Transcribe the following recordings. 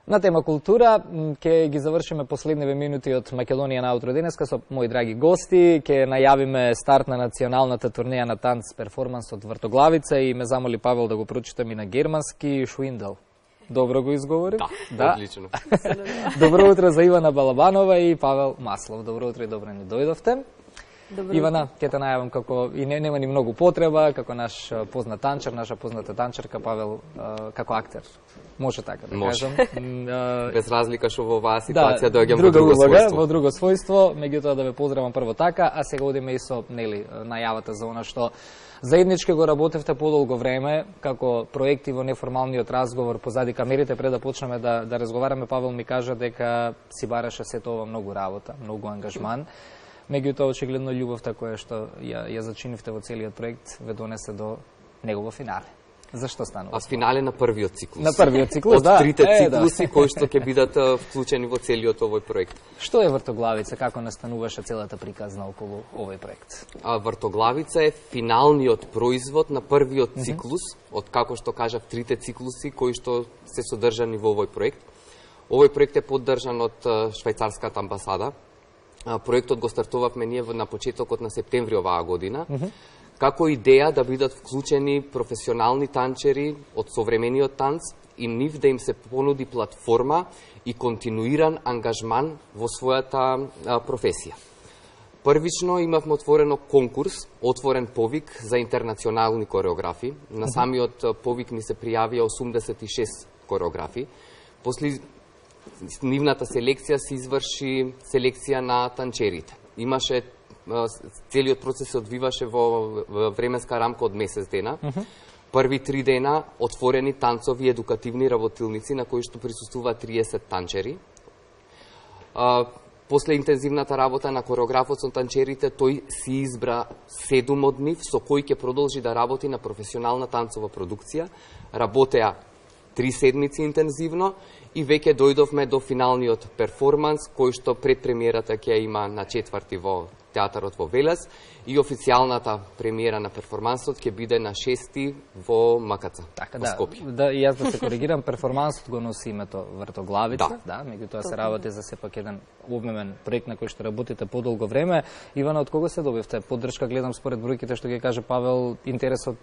На тема култура, ќе ги завршиме последниве минути од Македонија на аутро денеска со мои драги гости. Ќе најавиме старт на националната турнеја на танц перформанс од Вртоглавица и ме замоли Павел да го прочитам и на германски Шуиндел. Добро го изговори? Да, одлично. Добро утро за Ивана Балабанова и Павел Маслов. Добро утро и добро ни дојдовте. Добро. Ивана, ќе те најавам како и нема ни многу потреба, како наш познат танчар, наша позната танчарка, Павел како актер. Може така да кажам. Без разлика што во оваа ситуација доаѓам во друго својство. Во друго својство, меѓутоа да ве поздравам прво така, а сега одиме и со најавата за она што заеднички го работевте подолго време како проекти во неформалниот разговор позади камерите. Пред да почнеме да разговараме, Павел ми кажа дека си бараше сето ова многу работа, многу ангажман. Меѓутоа, очигледно, љубовта која што ја зачинивте во целиот проект ве донесе до негово финале. Зашто станува? Финале на првиот циклус. На првиот циклус, од трите циклуси кои што ќе бидат вклучени во целиот овој проект. Што е Вртоглавица? Како настануваше целата приказна околу овој проект? Вртоглавица е финалниот производ на првиот циклус, од како што кажав трите циклуси кои што се содржани во овој проект. Овој проект е поддржан од швајцарската амбасада. Проектот го стартувавме ние на почетокот на септември оваа година, како идеја да бидат вклучени професионални танчери од современиот танц и нив да им се понуди платформа и континуиран ангажман во својата професија. Првично имавме отворено конкурс, отворен повик за интернационални кореографи. На самиот повик ни се пријавија 86 кореографи. После нивната селекција се изврши селекција на танчерите. Имаше целиот процес се одвиваше во временска рамка од месец дена. Први 3 дена отворени танцови едукативни работилници на кои што присуствуваат 30 танчери. После интензивната работа на кореографот со танчерите, тој си избра 7 од нив со кои ќе продолжи да работи на професионална танцова продукција. Работеа 3 седмици интензивно и веќе дојдовме до финалниот перформанс, кој што пред премиерата ќе има на 4 во театарот во Велес и официјалната премиера на перформансот ќе биде на 6 во МКЦ, во Скопје. Да, и јас да се коригирам, перформансот го носи името Вртоглавица, меѓутоа се работи за сепак еден обемен проект на кој што работите подолго време. Ивана, од кого се добивте поддршка? Гледам според бројките што ги каже Павел, интересот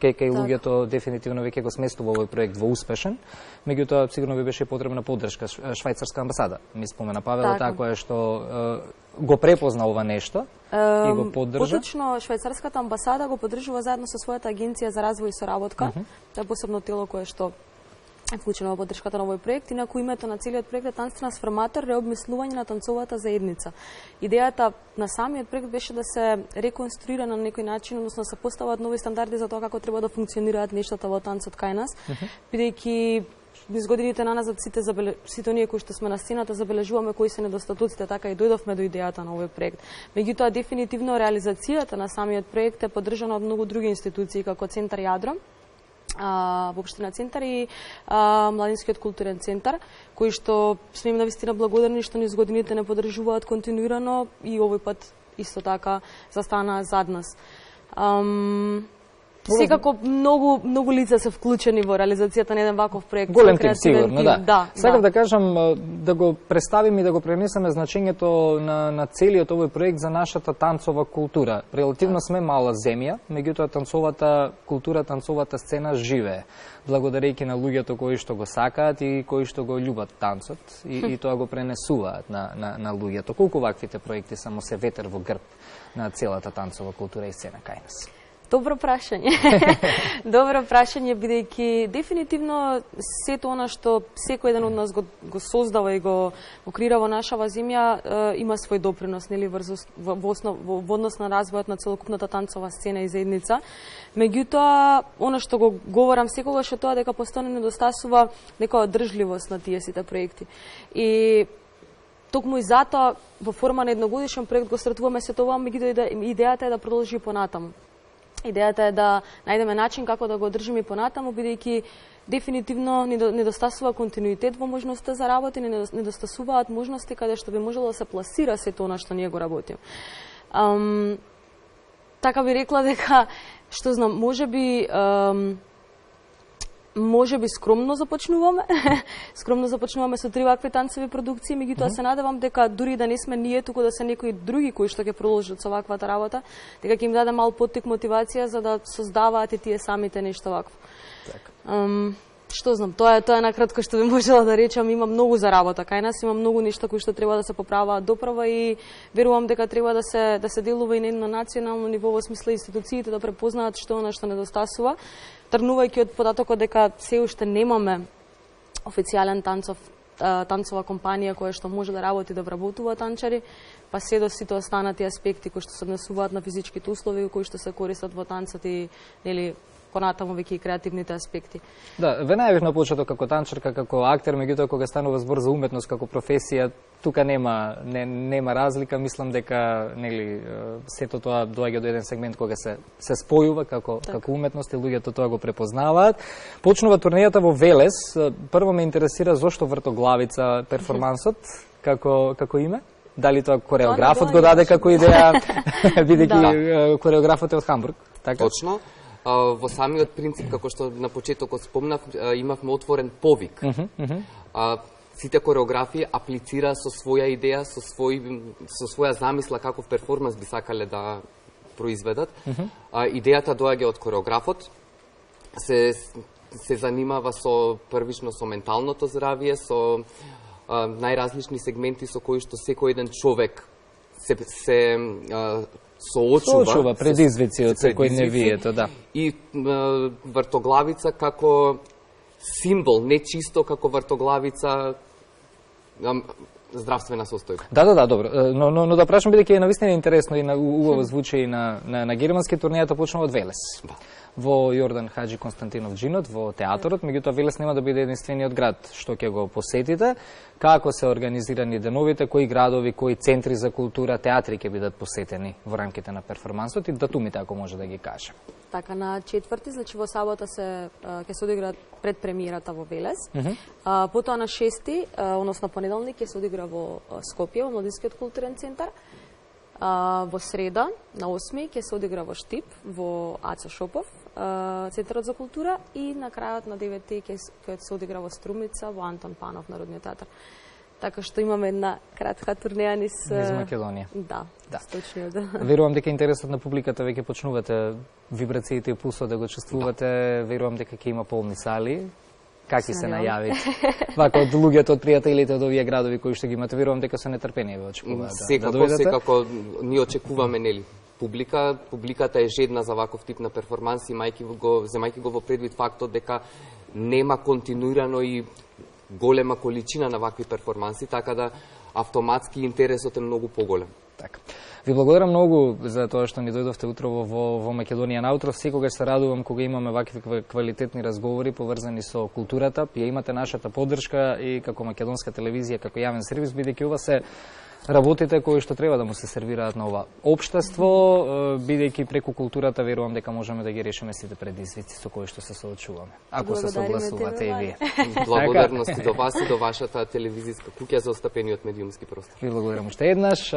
кај луѓето дефинитивно веќе го сместува овој проект во успешен, меѓутоа сигурно ви беше потребна поддршка. Швајцарска амбасада, ми спомена Павел, таа која што го препозна ова нешто и го поддржа. Поточно, Швајцарската амбасада го поддржува заедно со својата агенција за развој и соработка, тоа е посебно тело кое што е вклучено во поддршката на овој проект. Инаку името на целиот проект е танц трансформатор, реобмислување на танцовата заедница. Идејата на самиот проект беше да се реконструира на некој начин, односно да се постават нови стандарди за тоа како треба да функционираат нештата во танцот кај нас, бидејќи низ годините наназад сите оние кои што сме на сцената забележуваме кои се недостатоците, така и дојдовме до идејата на овој проект. Меѓутоа, дефинитивно реализацијата на самиот проект е поддржана од многу други институции како Центар Јадро, во општина Центар и Младинскиот културен центар, кои што сме им навистина благодарни што низ годините не поддржуваат континуирано и овој пат исто така застанаа зад нас. Секако многу лица се вклучени во реализацијата на еден ваков проект. Голем тим сигурно, да. Сакав да кажам да го представиме и да го пренесеме значењето на целиот овој проект за нашата танцова култура. Релативно сме мала земја, меѓутоа танцовата култура, танцовата сцена живее, благодарејќи на луѓето кои што го сакаат и кои што го љубат танцот и тоа го пренесуваат на луѓето. Колку ваквите проекти само се ветер во грб на целата танцова култура и сцена кај нас? Добро прашање. Добро прашање, бидејќи дефинитивно сето она што секој еден од нас го создава и го креира во нашава земја има свој допринос, нели, во однос на развојот на целокупната танцова сцена и заедница. Меѓутоа, она што го говорам секогаш е тоа дека постојано недостасува некоја одржливост на тие сите проекти. И токму и затоа во форма на едногодишен проект го стартуваме сето ова, меѓутоа идејата е да продолжи понатаму. Идејата е да најдеме начин како да го одржиме и понатаму, бидејќи дефинитивно недостасува континуитет во можноста за работа, недостасуваат можности каде што би можело да се пласира сето она што ние го работиме. Така би рекла дека, што знам, можеби може би скромно започнуваме. Скромно започнуваме со 3 вакви танцеви продукции, меѓутоа се надевам дека дури да не сме ние, туку да се некои други кои што ќе продолжат со ваквата работа, дека ќе им даде мал поттик мотивација за да создаваат и тие самите нешто вакво. Што знам, тоа е накратко што би можела да речам, има многу за работа кај нас, има многу нешта кои што треба да се поправаат доправа и верувам дека треба да се делува и на национално ниво, во смисла институциите да препознаат што е она што недостасува, тргнувајќи од податокот дека се уште немаме официјален танцова компанија која што може да работи да вработува танчари, па се до сите останати аспекти кои што се однесуваат на физичките услови кои што се користат во танцот и нели понатаму веќе и креативните аспекти. Да, ве најавив на почеток како танчарка, како актер, меѓутоа кога станува збор за уметност како професија, тука нема разлика, мислам дека нели сето тоа доаѓа до еден сегмент кога се спојува како уметност и луѓето тоа го препознаваат. Почнува турнејата во Велес. Прво ме интересира зошто вртоглавица перформансот како име? Дали тоа кореографот го даде како идеја, бидејќи кореографот е од Хамбург, така? Точно. Во самиот принцип, како што на почетокот спомнав, имавме отворен повик. Сите кореографии аплицира со своја идеја, со своја замисла каков перформанс би сакале да произведат. Идејата доаѓа од кореографот, се занимава првично со менталното здравје, со најразлични сегменти со кои што секој еден човек се соочува предизвици од секојдневието, да. И вртоглавица како символ, не чисто како вртоглавица здравствена состојба. Да, добро. Но да прашам, бидејќи е навистина интересно и убаво звучи и на германски, турнејата почнува од Велес. Да. Во Јордан Хаџи Константинов Джинот, во театарот, меѓутоа Велес нема да биде единствениот град што ќе го посетите. Како се организирани деновите, кои градови, кои центри за култура, театри ќе бидат посетени во рамките на перформансот и датумите ако може да ги каже. Така, на 4-ти, значи во сабота ќе се одигра пред премиерата во Велес. Потоа на 6-ти, односно понеделник, ќе се одигра во Скопје, во Младинскиот културен центар. Во среда, на 8-ми, ќе се одигра во Штип, во Ацо Шопов, Центарот за култура, и на крајот на 9-ти ќе се одигра во Струмица, во Антон Панов Народниот театар. Така што имаме една кратка турнеја низ Македонија. Да. Точно, да. Верувам дека интересот на публиката веќе почнувате вибрациите и пулсот да го чувствувате, верувам дека ќе има полни сали. Какви се најави? Вака од луѓето, од пријателите од овие градови кои што ги имате, верувам дека со нетрпение ве очекуваат да дојдете. Секако ние очекуваме, нели, публиката е жедна за ваков тип на перформанс, земајќи го во предвид фактот дека нема континуирано и голема количина на вакви перформанси, така да автоматски интересот е многу поголем. Така. Ви благодарам многу за тоа што ни дојдовте утрово во Македонија наутро. Секогаш се радувам кога имаме вакви квалитетни разговори поврзани со културата. Ја имате нашата поддршка и како македонска телевизија, како јавен сервис, бидејќи ова се работите кои што треба да му се сервираат на ова општество, бидејќи преку културата верувам дека можеме да ги решиме сите предизвици со кои што се соочуваме. Ако се согласувате и вие. Благодарности до вас и до вашата телевизиска куќа за остапениот медиумски простор. Ви благодарам уште еднаш.